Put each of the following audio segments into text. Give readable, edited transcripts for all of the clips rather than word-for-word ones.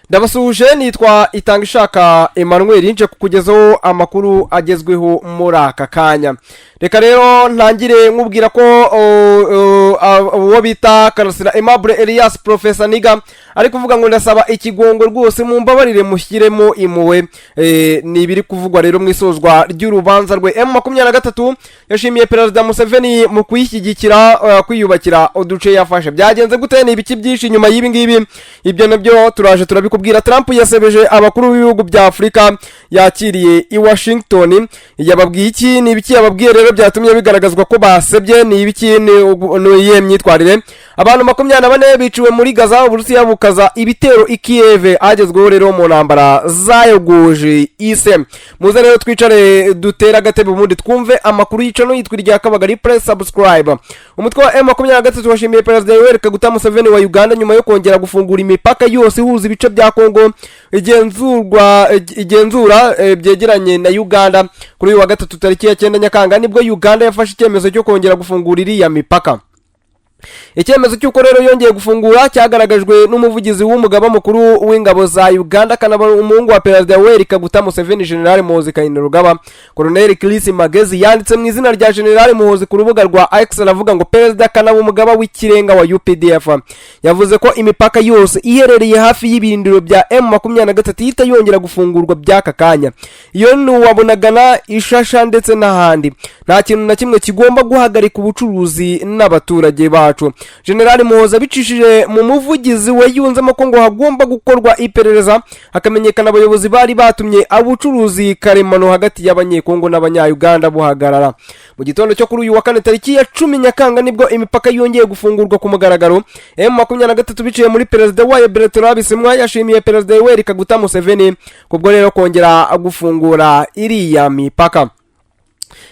Ndabasuhuje nitwa Itangishaka Emmanuel nje kukugezaho amakuru agezweho muri aka kanya. Reka rero ntangire nkubwira ko uwo bita Karasira Aimable Elias Professor Niga ari kuvuga ngo ndasaba ikigongo rwose mu mbabarire mushyiremo impuwe. Ni biri kuvugwa rero mu isozwa ry'urubanza rwe. M23 yashimiye Perezida Museveni Mukuyishyigigikira kwiyubakira uduce yafashe. Byagenze gute? Ni ibiki byinshi nyuma y'ibi ngibi? Ibyo nabyo turaje turabikubwira. Trump yasebeje abakuru b'ibihugu bya Afrika yakiriye i Washington. Yababwiye iki? Ni ibiki yababwiye rero byatumye bigaragazwa ko basebye? Ni ibiki? Ni myitwarire. Abantu 24 biciwe muri Gaza. Uburusiya bukaza ibitero i Kiev agezweho rero mu ntambara zayogoje ise. Muze rero twicare dutera agatebe ubundi twumve amakuru y'icano yitwa rya Kabagari. Press subscribe. Umutwe wa M23 washimiye Perezida Museveni wa Uganda nyuma yo kongera gufungura imipaka yose ihuza ibice bya Kongo igenzura byegeranye na Uganda. Kuri uyu wa gatatu tariki ya 9 Nyakanga nibwo Uganda yafashe icyemezo cyo kongera gufungura iriya mipaka. Icyemezo cy'uko rero yongeye gufungura cyagaragajwe n'umuvugizi w'umugaba mukuru w'ingabo za Uganda kanaba umuhungu wa Perezida Museveni General Muhoozi Kainerugaba. Colonel Chris Magezi yanditse mu izina rya General Muhoozi ku rubuga rwa X aravuga ngo Perezida kanaba umugaba w'ikirenga wa UPDF yavuze ko imipaka yose iherereye hafi y'ibirindiro bya M23 itayongera gufungurwa by'aka kanya. Iyo nuwabonagana Ishasha ndetse n'ahandi nta kintu na kimwe kigomba guhagarika ubucuruzi n'abaturage bacu. General Muhoozi bicishije mu muvugizi we yunzemo ko ngo hagomba gukorwa iperereza hakamenyekana abayobozi bari batumye abucuruzi karemano hagati y'abanyekongo n'abanya-Uganda buhagarara. Mu gitondo cyo kuri uyu wa 4 tariki ya 10 Nyakanga nibwo imipaka yongeye gufungurwa ku mugaragaro. M23 biciye muri Perezida wayo Bertrand Bisimwa yashimiye Perezida Museveni kubwo rero kongera gufungura iriya mipaka.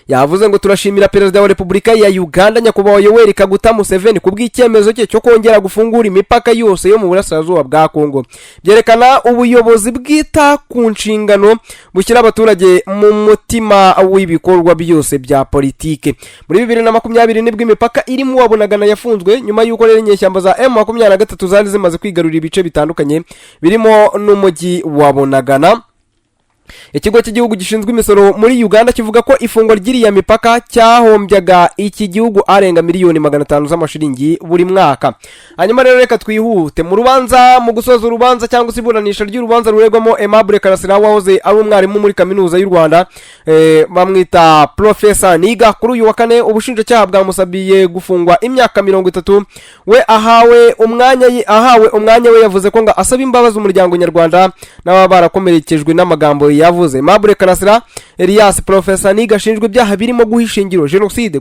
Yavuze ngo turashimira Perezida wa Repubulika ya Uganda nyakubahwa Yoweri Kaguta Museveni kubw'icyemezo cye cyo kongera gufungura imipaka yose yo mu burasirazuba bwa Kongo. Byerekana ubuyobozi bwita ku nshingano bushyira abaturage mu mutima w'ibikorwa byose bya politike. Muri 2020 nibwo imipaka irimo wabonagana yafunzwe nyuma y'uko rero inyeshyamba za M23 zari zimaze kwigarurira ibice bitandukanye birimo n'umujyi wabonagana. Ikigo cy'igihugu gishinzwe imisoro muri Uganda kivuga ko ifungwa ry'iriya mipaka cyahombyaga iki gihugu arenga miliyoni 500 z'amashiringi buri mwaka. Hanyuma rero reka twihute mu rubanza mu gusoza urubanza cyangwa siburanisha ry'urubanza ruregwamo Aimable Karasira wahoze ari umwarimu muri kaminuza y'u Rwanda bamwita Professor Niga. Kuri uyu wa 4 ubushinjacyaha bwamusabiye gufungwa imyaka 30. We ahawe umwanya we yavuze ko ngo asaba imbabazi umuryango nyarwanda n'ababarakomerekejwe n'amagambo yavuze. Aimable Karasira Elias Professor Niga ashinjwa ibyaha birimo guhishingiro genocide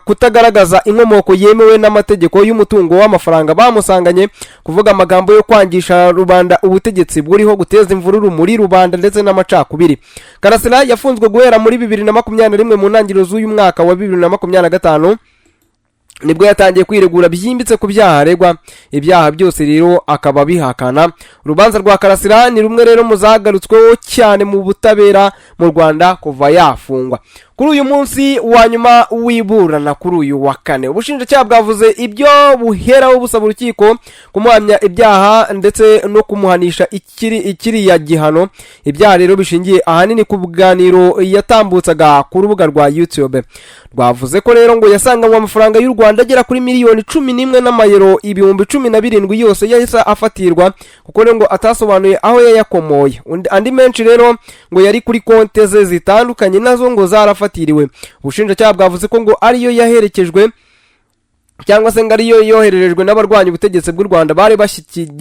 kutagaragaza inkomoko yemewe n'amategeko y'umutungo w'amafaranga bamusanganye, kuvuga amagambo yo kwangisha rubanda ubutegetsi buriho, guteza imvururu muri rubanda ndetse n'amacakubiri. Karasira yafunzwe guhera muri 2021 mu ntangiriro z'uyu mwaka wa 2025 nibwo yatangiye kwiregura byimbitse ku byaha aregwa. Ibyaha byose rero akaba bihakana. Urubanza rwa Karasira ni rumwe rero muzagarutsweho cyane mu butabera mu Rwanda kuva yafungwa. Kuri uyu munsi wa nyuma wiburana kuri uyu wa 4 ubushinjacyaha bwavuze ibyo buheraho busaba urukiko kumuhamya ibyaha ndetse no kumuhanisha ikiri ya gihano. Ibyaha rero bishingiye ahanini ku buganiro yatambutsaga ku rubuga rwa YouTube. Rwavuze ko rero ngo yasanganywe amafaranga y'u Rwanda agera kuri miliyoni 11 n'amayero ibihumbi 17 yose yahise afatirwa kuko rero ngo atasobanuye aho yayakomoye. Andi menshi rero ngo yari kuri konte ze zitandukanye nazo ngo zarafatiriwe. Ubushinjacyaha bwavuze ko ngo ariyo yaherekejwe cyangwa se ngariyo yohererejwe n'abarwanya ubutegetsi bw'u Rwanda bari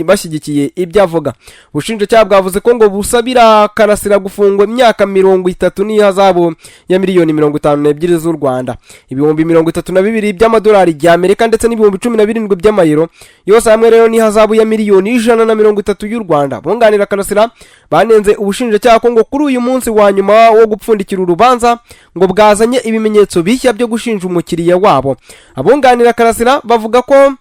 bashyigikiye ibyo avuga. Ubushinjacyaha bwavuze ko ngo busabira Karasira gufungwa imyaka 30 n'ihazabu ya miliyoni 52 z'u Rwanda, ibihumbi 32 by'amadolari y'Amerika ndetse n'ibihumbi 17 by'amayero, yose hamwe rero n'ihazabu ya miliyoni 130 y'u Rwanda. Bunganira Karasira banenze ubushinjacyaha ko ngo kuri uyu munsi wa nyuma wo gupfundikira urubanza ngo bwazanye ibimenyetso bishya byo gushinja umukiriya wabo. Abunganira Karasira bavuga ko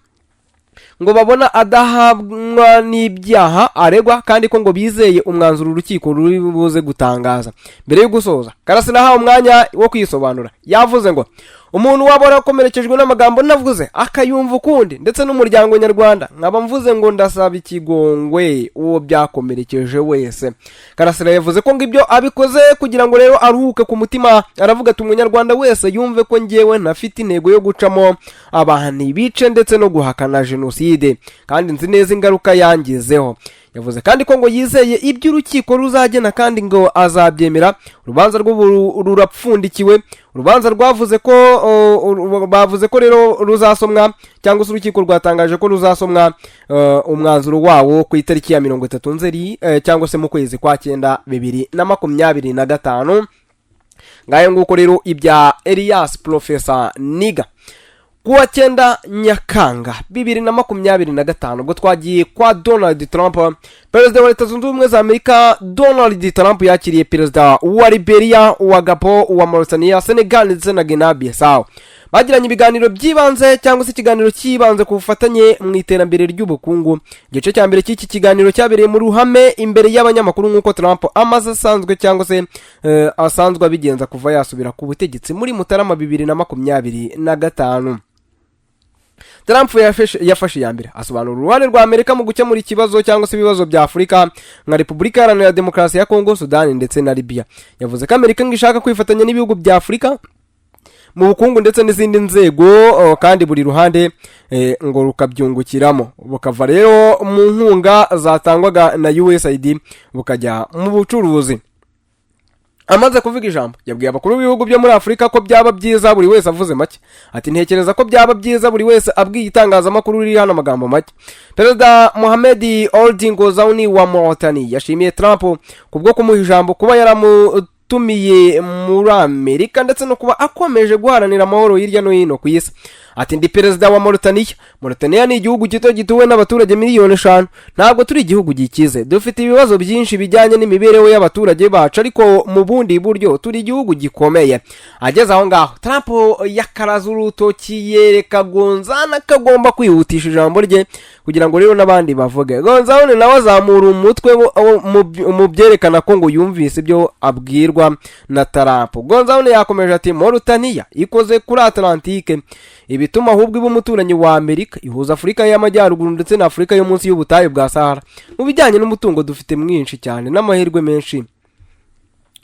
ngo babona adahamwa n'ibyaha aregwa kandi ko ngo bizeye umwanzuro urukiko ruri buze gutangaza. Mbere yo gusoza Karasira ha umwanya wo kwisobanura yavuze ngo umuntu waba warakomerekejwe n'amagambo navuze akayumva ukundi ndetse n'umuryango nyarwanda nkaba mvuze ngo ndasaba ikigongwe uwo byakomerekeje wese. Karasira yavuze ko ngibyo abikoze kugira ngo rero aruhuke ku mutima. Aravuga ati umunyarwanda wese yumve ko ngewe ntafite intego yo gucamo abantu bice ndetse no guhakana jenoside kandi nzi neza ingaruka yangizeho. Yavuze kandi ko ngo yizeye ibyo urukiko ruzagena kandi ngo azabyemera. Urubanza rwo rurapfundikiwe. Urubanza rwavuze ko bavuze ko rero ruzasomwa cyangwa se urukiko rwatangaje ko ruzasomwa umwanzuro wawo ku itariki ya 30 Nzeri cyangwa se mu kwezi kwa 9 2025. Ngayo nguko rero ibya Elias Professor Niga. Kuwa 9 Nyakanga 2025 ubwo twagiye kwa Donald Trump, perezida wa Leta Zunze Ubumwe za Amerika. Donald Trump yakiriye perezida wa Liberia, wa Gabon, wa Mauritania, Senegal ndetse na Guinea-Bissau. Bagiranye ibiganiro byibanze cyangwa se ikiganiro cyibanze ku bufatanye mu iterambere ry'ubukungu. Igice cya mbere cy'iki kiganiro cyabereye mu ruhame imbere y'abanyamakuru nk'uko Trump amaze asanzwe cyangwa se asanzwe abigenza kuva yasubira ku butegetsi muri Mutarama 2025. Trump yafashe ya mbere asobanura uruhare rwa Amerika mu gukemura ikibazo cyangwa se ibibazo bya Afurika nka Repubulika Iharanira Demokarasi ya Kongo, Sudan ndetse na Libya. Yavuze ko Amerika ngishaka kwifatanya n'ibihugu bya Afurika mu bukungu ndetse n'izindi nzego kandi buri ruhande ngo rukabyungukiramo, bukava rero mu nkunga zatangwaga na USAID bukajya mu bucuruzi. Amaze kuvuga ijambo yabwiye abakuru b'ibihugu byo muri Afurika ko byaba byiza buri wese avuze make. Ati ntekereza ko byaba byiza buri wese abwiye itangazamakuru riri hano amagambo make. Perezida Mohamed Ould Ghazouani wa Mauritania yashimiye Trump kubwo kumuha ijambo, kuba yaramutumiye muri Amerika ndetse no kuba akomeje guharanira amahoro hirya no hino ku isi. Ati ndi perezida wa Mauritania. Mauritania ni igihugu gito gituwe n'abaturage miliyoni 5. Ntabwo turi igihugu gikize, dufite ibibazo byinshi bijyanye n'imibereho y'abaturage bacu, ariko mu bundi buryo turi igihugu gikomeye. Ageze aho ngaho Trump yakaraza urutoki yereka Gonzana kagomba kwihutisha ijambo rye kugira ngo rero nabandi bavuge. Gonzana nawe azamura umutwe mu byerekana ko ngo yumvise ibyo abwirwa na Trump. Gonzana yakomeje ati Mauritania ikoze kuri Atlantique, ibituma ahubwo iba umuturanyi wa Amerika, ihuza Afurika y'Amajyaruguru ndetse na Afurika yo munsi y'ubutayu bwa Sahara. Mu bijyanye n'umutungo dufite mwinshi cyane n'amahirwe menshi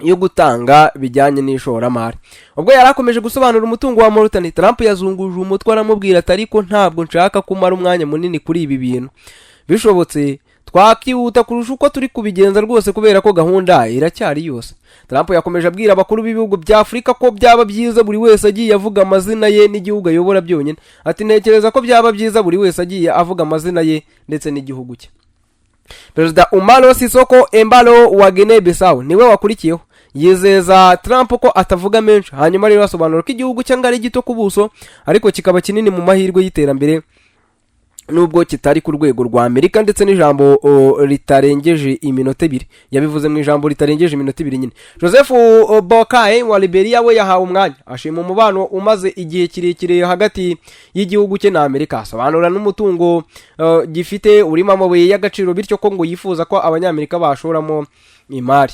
yo gutanga bijyanye n'ishoramari. Ubwo yarakomeje gusobanura umutungo wa Mauritania, Trump yazunguje umutwe aramubwira ati ariko ntabwo nshaka kumara umwanya munini kuri ibi bintu. Bishobotse twakihuta kurusha uko turi kubigenza rwose kubera ko gahunda iracyari yose. Trump yakomeje abwira abakuru b'ibihugu bya Afurika ko byaba byiza buri wese agiye avuga amazina ye n'igihugu ayobora byonyine. Ati ntekereza ko byaba byiza buri wese agiye avuga amazina ye ndetse n'igihugu cye. Perezida Umaro Sisoko Embalo wa Guinea-Bissau niwe wakurikiyeho, yizeza Trump ko atavuga menshi. Hanyuma rero asobanura ko igihugu cyangwa ari gito ku buso ariko kikaba kinini mu mahirwe y'iterambere nubwo kitari ku rwego rwa Amerika, ndetse n'ijambo ritarengeje iminota 2. Yabivuze mu ijambo ritarengeje iminota 2 nyine. Joseph Boakai wa Liberia we yahawe umwanya ashima umubano umaze igihe kirekire hagati y'igihugu cye na Amerika. Asobanura n'umutungo gifite urimo amabuye y'agaciro, bityo ko ngo yifuza ko abanyamerika bashoramo imari.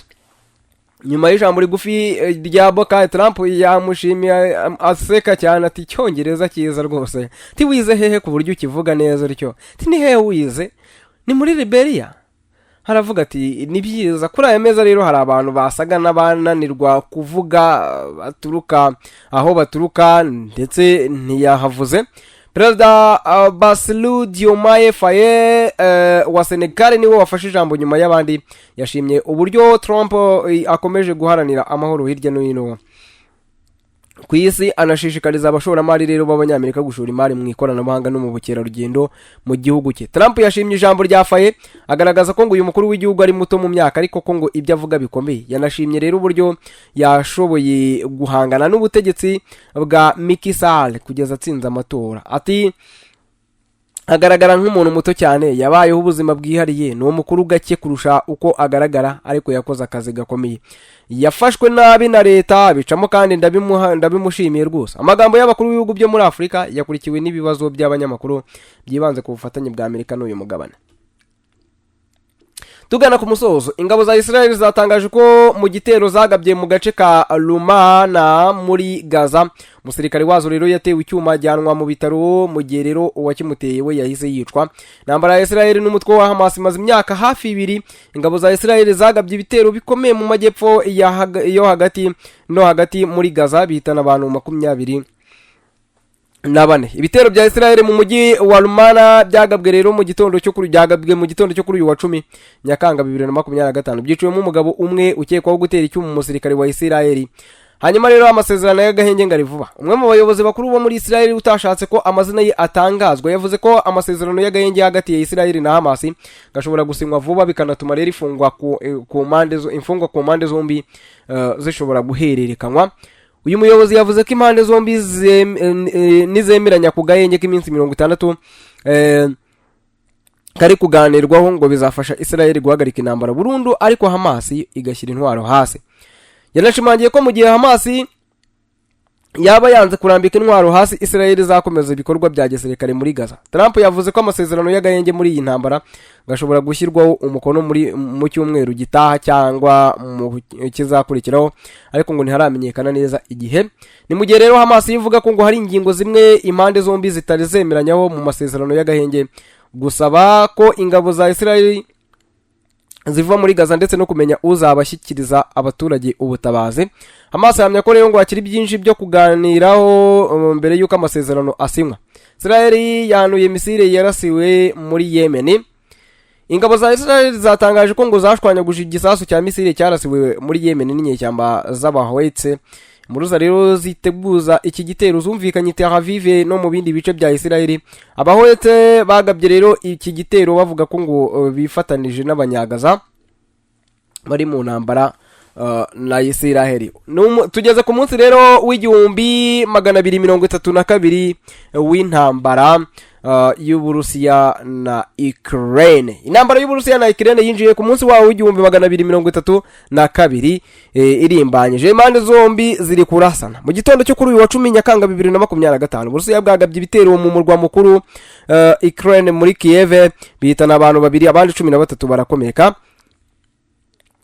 Nyuma y'ijambo rigufi rya Boakai, Trump yamushimiye aseka cyane ati Cyongereza cyiza rwose. Ti wize hehe ku buryo ukivuga neza ryo? Ti ni hehe wize? Ni muri Liberia. Haravuga ati ni byiza. Kuri aya meza rero hari abantu basaga n'abananirwa kuvuga baturuka aho baturuka ndetse ntiyahavuze. Perezida Bassirou Diomaye Faye wa Senegal niwe wafashe ijambo nyuma y'abandi. Yashimye uburyo Trump akomeje guharanira amahoro hirya no hino ku isi, anashishikariza abashoramari rero b'abanyamerika gushora imari mu ikoranabuhanga no mu bukerarugendo mu gihugu cye. Trump yashimye ijambo rya Faye agaragaza ko ngo uyu mukuru w'igihugu ari muto mu myaka ariko ko ngo ibyo avuga bikomeye. Yanashimye rero uburyo yashoboye guhangana n'ubutegetsi bwa Macky Sall kugeza atsinze amatora. Ati agaragara nk'umuntu muto cyane, yabayeho ubuzima bwihariye, no mukuru gake kurusha uko agaragara, ariko yakoze akazi gakomeye. Yafashwe nabi na leta bicamo kandi ndabimushimiye rwose. Amagambo y'abakuru b'ibihugu byo muri Afurika yakurikiwe n'ibibazo by'abanyamakuru byibanze ku bufatanye bwa Amerika n'uyu mugabane. Tugana ku musozo, ingabo za Israel zatangaje ko mu gitero zagabye mu gace ka Lumana muri Gaza, umusirikare wazo rero yatewe icyuma ajyanwa mu bitaro, mu gihe rero uwakimuteye we yahise yicwa. Intambara ya Israel n'umutwe wa Hamas imaze imyaka hafi 2. Ingabo za Israel zagabye ibitero bikomeye mu majyepfo yo hagati muri Gaza, bihitana abantu 24. Ibitero bya Israel mu mujyi wa Lumana byagabwe rero mu gitondo cyo kuri uyu wa 10 Nyakanga 2025, byiciwemo umugabo umwe ukekwaho gutera icyuma umusirikare wa Israel. Hanyuma rero amasezerano y'agahenge ngari vuba. Umwe mu bayobozi bakuru bo muri Israel utashatse ko amazina ye atangazwa yavuze ko amasezerano y'agahenge hagati ya Israel na Hamas gashobora gusinywa vuba, bikanatuma rero imfungwa ku mpande zombi zishobora guhererekanywa. Uyu muyobozi yavuze ko impande zombi nizemeranya ku gahenge k'iminsi 60 kari kuganirwaho ngo bizafasha Israel guhagarika intambara burundu, ariko Hamas igashyira intwaro hasi. Yanashimangiye ko mu gihe Hamas yaba yanze kurambika intwaro hasi, Israel izakomeza ibikorwa bya gisirikare muri Gaza. Trump yavuze ko amasezerano y'agahenge muri iyi ntambara gashobora gushyirwaho umukono mu cyumweru gitaha cyangwa mu kizakurikiraho, ariko ngo ntiharamenyekana neza igihe. Ni mu gihe rero Hamas ivuga ko ngo hari ingingo zimwe impande zombi zitari zemeranyaho mu masezerano y'agahenge, gusaba ko ingabo za Israel ziva muri Gaza ndetse no kumenya uzabashyikiriza abaturage ubutabazi. Hamas yamya ko rero ngo hakiri byinshi byo kuganiraho mbere y'uko amasezerano asinywa. Israel yanuye misile yarasiwe muri Yemen. Ingabo za Israel zatangaje ko ngo zashwanyaguje igisasu cya misile cyarasiwe muri Yemen n'inyeshyamba z'abahwetse. Muruza rero ziteguza iki gitero zumvikanye Tel Aviv no mu bindi bice bya Israel. Abahwetse bagabye rero iki gitero bavuga ko ngo bifatanije n'abanyagaza bari mu ntambara na Israel. Tugeze ku munsi rero w'igihumbi 232 w'intambara y'Uburusiya na Ukraine. Intambara y'Uburusiya na Ukraine yinjiye ku munsi wawo w'igihumbi 232 irimbanyije. Impande zombi ziri kurasana. Mu gitondo cyo kuri uyu wa 10 Nyakanga 2025, Uburusiya bwagabye ibitero mu murwa mukuru Ukraine muri Kiev, bihitana abantu 2, abandi 13 barakomeka.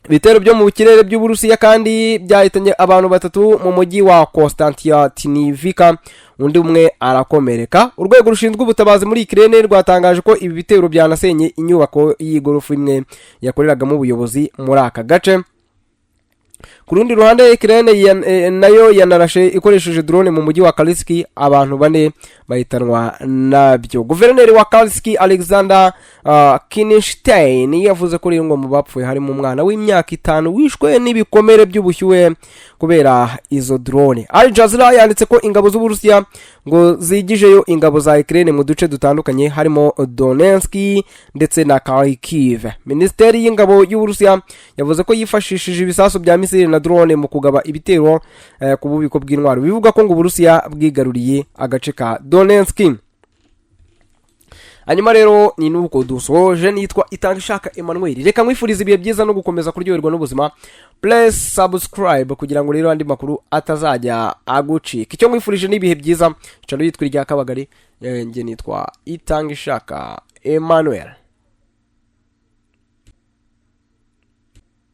Ibitero byo mu kirere by'Uburusiya kandi byahitanye abantu 3 mu mujyi wa Konstantinivka, undi umwe arakomereka. Urwego rushinzwe ubutabazi muri Ukraine rwatangaje ko ibi bitero byanasenye inyubako y'igorofa imwe yakoreragamo ubuyobozi muri aka gace. Ku rundi ruhande Ukraine nayo yanarashe ikoresheje drone mu mujyi wa Kursk, abantu 4 bahitanwa nabyo. Guverineri wa Kursk Alexander Kinstein yavuze ko rero ngo mu bapfuye harimo umwana w'imyaka 5 wishwe n'ibikomere by'ubushyuhe kubera izo drone. Al Jazeera yanditse ko ingabo z'Uburusiya ngo zigijeyo ingabo za Ukraine mu duce dutandukanye harimo Donetsk ndetse na Kharkiv. Minisiteri y'ingabo y'Uburusiya yavuze ko yifashishije ibisasu bya misile na drone mu kugaba ibitero ku bubiko bw'intwaro. Bivuga ko ngo Uburusiya bwigaruriye agace ka Donetsk. Hanyuma rero ni nuko dusoje. Nitwa Itangishaka Emmanuel. Reka mwifuriza ibihe byiza no gukomeza kuryoherwa n'ubuzima. Please subscribe kugira ngo rero andi makuru atazajya agucika. Icyo mwifurije ni ibihe byiza. Channel yitwa rya Kabagari. Nge nitwa Itangishaka Emmanuel.